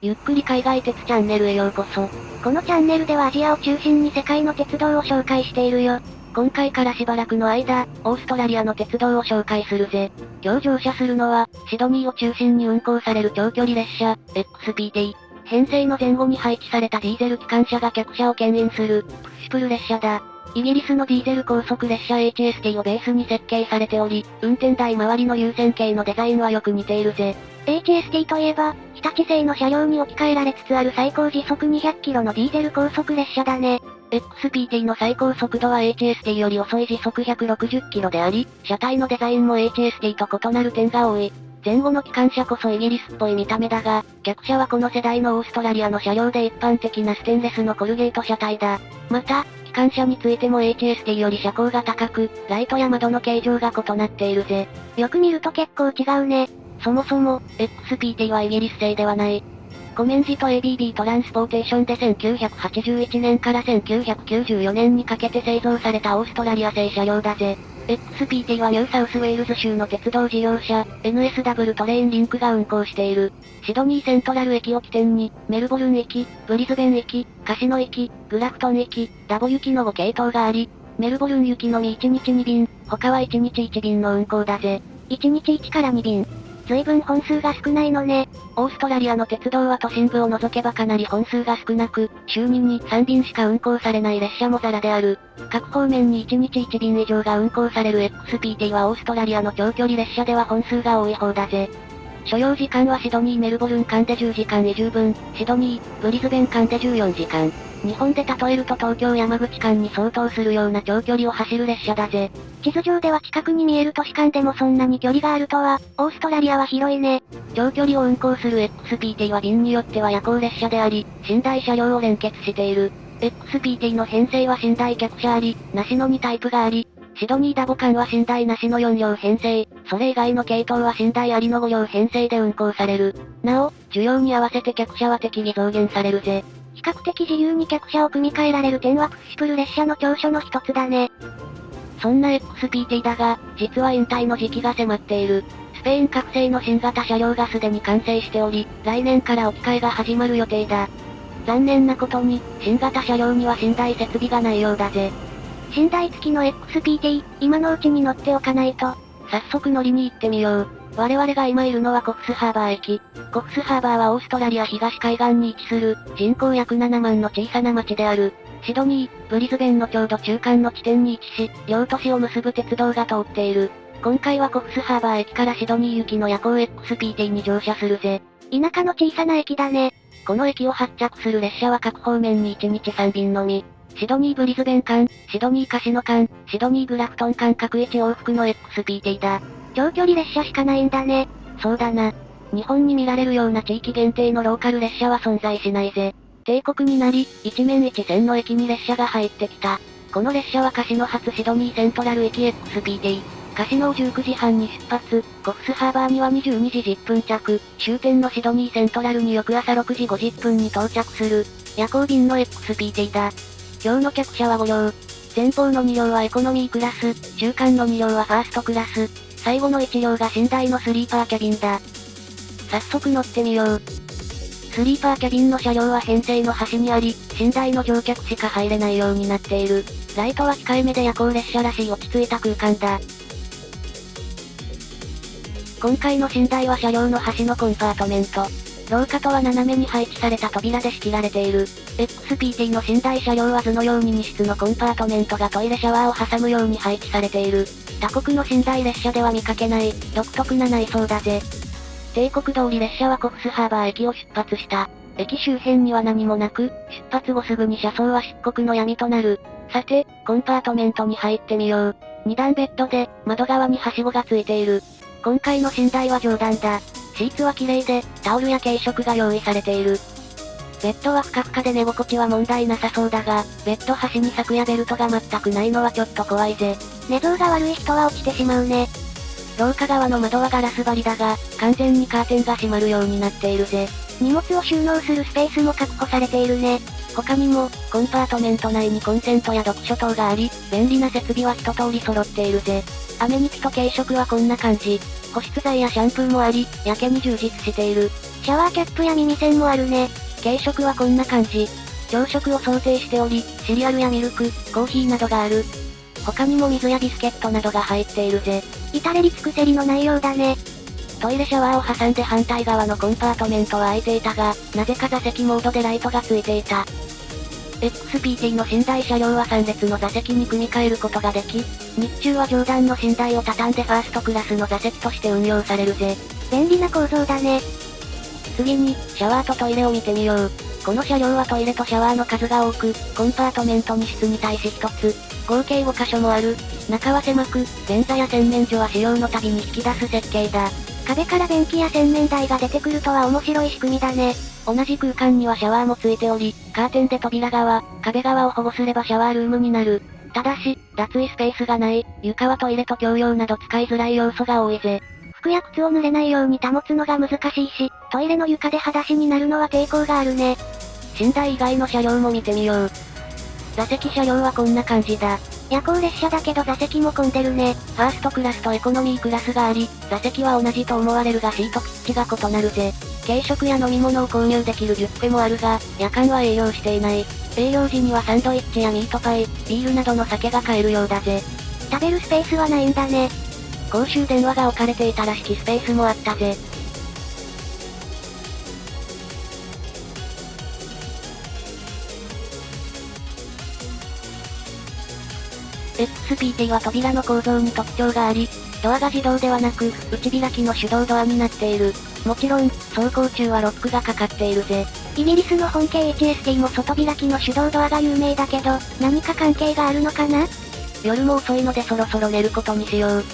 ゆっくり海外鉄チャンネルへようこそ。このチャンネルではアジアを中心に世界の鉄道を紹介しているよ。今回からしばらくの間、オーストラリアの鉄道を紹介するぜ。今日乗車するのは、シドニーを中心に運行される長距離列車、XPT。編成の前後に配置されたディーゼル機関車が客車を牽引する、プッシュプル列車だ。イギリスのディーゼル高速列車 HST をベースに設計されており、運転台周りの優先形のデザインはよく似ているぜ。HST といえば、日立製の車両に置き換えられつつある最高時速200キロのディーゼル高速列車だね。XPT の最高速度は HST より遅い時速160キロであり、車体のデザインも HST と異なる点が多い。前後の機関車こそイギリスっぽい見た目だが、客車はこの世代のオーストラリアの車両で一般的なステンレスのコルゲート車体だ。また、機関車についても HST より車高が高く、ライトや窓の形状が異なっているぜ。よく見ると結構違うね。そもそも、XPT はイギリス製ではない。コメンジと ABB トランスポーテーションで1981年から1994年にかけて製造されたオーストラリア製車両だぜ。XPT はニューサウスウェールズ州の鉄道事業者、NSW トレインリンクが運行している。シドニーセントラル駅を起点に、メルボルン駅、ブリズベン駅、カシノ駅、グラフトン駅、ダボ行きの5系統があり、メルボルン行きのみ1日2便、他は1日1便の運行だぜ。1日1から2便。随分本数が少ないのね。オーストラリアの鉄道は都心部を除けばかなり本数が少なく、週に2、3便しか運行されない列車もザラである。各方面に1日1便以上が運行される XPT はオーストラリアの長距離列車では本数が多い方だぜ。所要時間はシドニー・メルボルン間で10時間以上分、シドニー、ブリズベン間で14時間。日本で例えると東京山口間に相当するような長距離を走る列車だぜ。地図上では近くに見える都市間でもそんなに距離があるとは、オーストラリアは広いね。長距離を運行する XPT は便によっては夜行列車であり、寝台車両を連結している。XPT の編成は寝台客車あり、なしの2タイプがあり、シドニーダボ間は寝台なしの4両編成、それ以外の系統は寝台ありの5両編成で運行される。なお、需要に合わせて客車は適宜増減されるぜ。比較的自由に客車を組み替えられる点はプッシュプル列車の長所の一つだね。そんな XPT だが、実は引退の時期が迫っている。スペイン各製の新型車両がすでに完成しており、来年から置き換えが始まる予定だ。残念なことに、新型車両には寝台設備がないようだぜ。寝台付きの XPT、今のうちに乗っておかないと。早速乗りに行ってみよう。我々が今いるのはコフスハーバー駅。コフスハーバーはオーストラリア東海岸に位置する、人口約7万の小さな町である。シドニー、ブリズベンのちょうど中間の地点に位置し、両都市を結ぶ鉄道が通っている。今回はコフスハーバー駅からシドニー行きの夜行 XPT に乗車するぜ。田舎の小さな駅だね。この駅を発着する列車は各方面に1日3便のみ。シドニーブリズベン間、シドニーカシノ間、シドニーグラフトン間各1往復の XPT だ。長距離列車しかないんだね。そうだな。日本に見られるような地域限定のローカル列車は存在しないぜ。定刻になり、一面一線の駅に列車が入ってきた。この列車はカシノ発シドニーセントラル駅 XPT。カシノを19時半に出発、コフスハーバーには22時10分着、終点のシドニーセントラルに翌朝6時50分に到着する、夜行便の XPT だ。今日の客車は5両。前方の2両はエコノミークラス、中間の2両はファーストクラス、最後の1両が寝台のスリーパーキャビンだ。早速乗ってみよう。スリーパーキャビンの車両は編成の端にあり、寝台の乗客しか入れないようになっている。ライトは控えめで夜行列車らしい落ち着いた空間だ。今回の寝台は車両の端のコンパートメント。廊下とは斜めに配置された扉で仕切られている。XPT の寝台車両は図のように2室のコンパートメントがトイレシャワーを挟むように配置されている。他国の寝台列車では見かけない、独特な内装だぜ。定刻通り列車はコフスハーバー駅を出発した。駅周辺には何もなく、出発後すぐに車窓は漆黒の闇となる。さて、コンパートメントに入ってみよう。2段ベッドで、窓側にはしごがついている。今回の寝台は冗談だ。シーツは綺麗で、タオルや軽食が用意されている。ベッドはふかふかで寝心地は問題なさそうだが、ベッド端に柵やベルトが全くないのはちょっと怖いぜ。寝相が悪い人は落ちてしまうね。廊下側の窓はガラス張りだが、完全にカーテンが閉まるようになっているぜ。荷物を収納するスペースも確保されているね。他にも、コンパートメント内にコンセントや読書灯があり、便利な設備は一通り揃っているぜ。アメニティと軽食はこんな感じ。保湿剤やシャンプーもあり、やけに充実している。シャワーキャップや耳栓もあるね。軽食はこんな感じ。朝食を想定しており、シリアルやミルク、コーヒーなどがある。他にも水やビスケットなどが入っているぜ。至れり尽くせりの内容だね。トイレシャワーを挟んで反対側のコンパートメントは空いていたが、なぜか座席モードでライトがついていた。XPT の寝台車両は3列の座席に組み替えることができ、日中は上段の寝台を畳んでファーストクラスの座席として運用されるぜ。便利な構造だね。次に、シャワーとトイレを見てみよう。この車両はトイレとシャワーの数が多く、コンパートメント2室に対し1つ、合計5箇所もある。中は狭く、便座や洗面所は使用のたびに引き出す設計だ。壁から便器や洗面台が出てくるとは面白い仕組みだね。同じ空間にはシャワーもついており、カーテンで扉側、壁側を保護すればシャワールームになる。ただし、脱衣スペースがない、床はトイレと共用など使いづらい要素が多いぜ。服や靴を濡れないように保つのが難しいし、トイレの床で裸足になるのは抵抗があるね。寝台以外の車両も見てみよう。座席車両はこんな感じだ。夜行列車だけど座席も混んでるね。ファーストクラスとエコノミークラスがあり、座席は同じと思われるがシートピッチが異なるぜ。軽食や飲み物を購入できるビュッフェもあるが、夜間は営業していない。営業時にはサンドイッチやミートパイ、ビールなどの酒が買えるようだぜ。食べるスペースはないんだね。公衆電話が置かれていたらしきスペースもあったぜ。XPT は扉の構造に特徴があり、ドアが自動ではなく、内開きの手動ドアになっている。もちろん、走行中はロックがかかっているぜ。イギリスの本家 HST も外開きの手動ドアが有名だけど、何か関係があるのかな？夜も遅いのでそろそろ寝ることにしよう。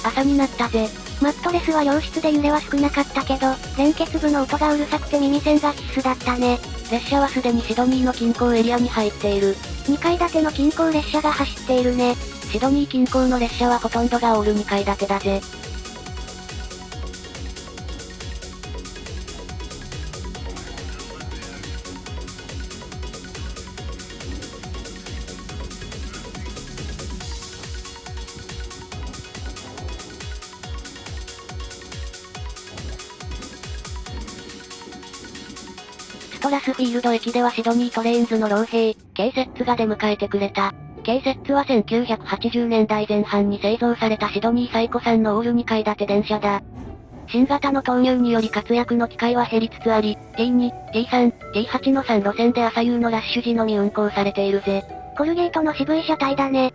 朝になったぜ。マットレスは洋室で揺れは少なかったけど、連結部の音がうるさくて耳栓が必須だったね。列車はすでにシドニーの近郊エリアに入っている。2階建ての近郊列車が走っているね。シドニー近郊の列車はほとんどがオール2階建てだぜ。ストラスフィールド駅ではシドニートレインズの老兵、K セッツが出迎えてくれた。K セッツは1980年代前半に製造されたシドニー最古産のオール2階建て電車だ。新型の投入により活躍の機会は減りつつあり、T2、T3、T8 の3路線で朝夕のラッシュ時のみ運行されているぜ。コルゲートの渋い車体だね。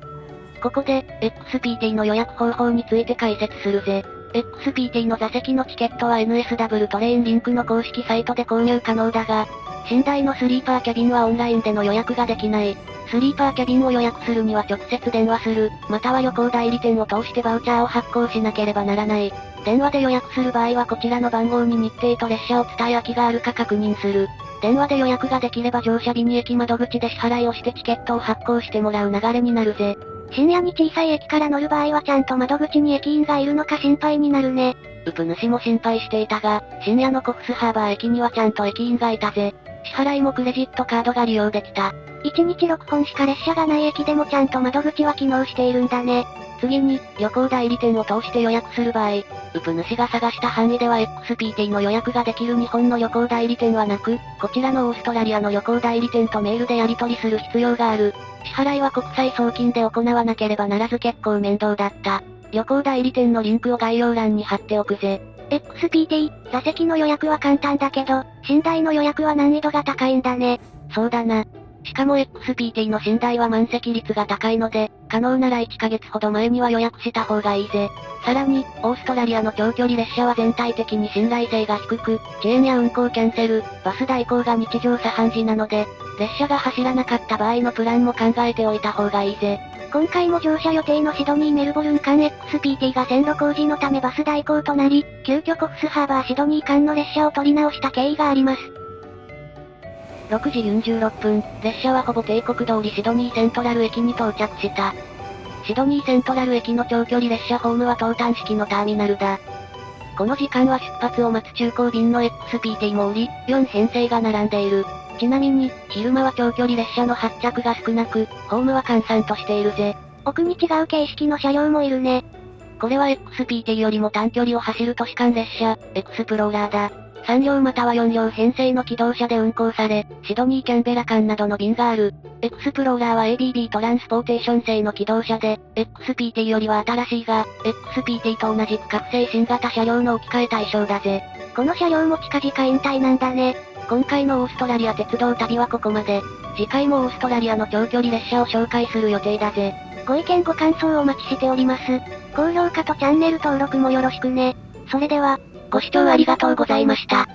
ここで、XPT の予約方法について解説するぜ。XPT の座席のチケットは NSW トレインリンクの公式サイトで購入可能だが、寝台のスリーパーキャビンはオンラインでの予約ができない。スリーパーキャビンを予約するには直接電話する、または旅行代理店を通してバウチャーを発行しなければならない。電話で予約する場合はこちらの番号に日程と列車を伝え空きがあるか確認する。電話で予約ができれば乗車日に駅窓口で支払いをしてチケットを発行してもらう流れになるぜ。深夜に小さい駅から乗る場合はちゃんと窓口に駅員がいるのか心配になるね。ウプ主も心配していたが、深夜のコフスハーバー駅にはちゃんと駅員がいたぜ。支払いもクレジットカードが利用できた。1日6本しか列車がない駅でもちゃんと窓口は機能しているんだね。次に、旅行代理店を通して予約する場合、ウプ主が探した範囲では XPT の予約ができる日本の旅行代理店はなく、こちらのオーストラリアの旅行代理店とメールでやり取りする必要がある。支払いは国際送金で行わなければならず結構面倒だった。旅行代理店のリンクを概要欄に貼っておくぜ。XPT、座席の予約は簡単だけど、寝台の予約は難易度が高いんだね。そうだな。しかも XPT の寝台は満席率が高いので、可能なら1ヶ月ほど前には予約した方がいいぜ。さらに、オーストラリアの長距離列車は全体的に信頼性が低く、遅延や運行キャンセル、バス代行が日常茶飯事なので、列車が走らなかった場合のプランも考えておいた方がいいぜ。今回も乗車予定のシドニー・メルボルン間 XPT が線路工事のためバス代行となり、急遽コフスハーバーシドニー間の列車を取り直した経緯があります。6時46分、列車はほぼ帝国通りシドニーセントラル駅に到着した。シドニーセントラル駅の長距離列車ホームは投炭式のターミナルだ。この時間は出発を待つ中高便の XPT もおり、4編成が並んでいる。ちなみに、昼間は長距離列車の発着が少なく、ホームは閑散としているぜ。奥に違う形式の車両もいるね。これは XPT よりも短距離を走る都市間列車、エクスプローラーだ。3両または4両編成の機動車で運行され、シドニー・キャンベラ間などの便がある。エクスプローラーは ABB トランスポーテーション製の機動車で、XPT よりは新しいが、XPT と同じく覚醒新型車両の置き換え対象だぜ。この車両も近々引退なんだね。今回のオーストラリア鉄道旅はここまで。次回もオーストラリアの長距離列車を紹介する予定だぜ。ご意見ご感想お待ちしております。高評価とチャンネル登録もよろしくね。それでは、ご視聴ありがとうございました。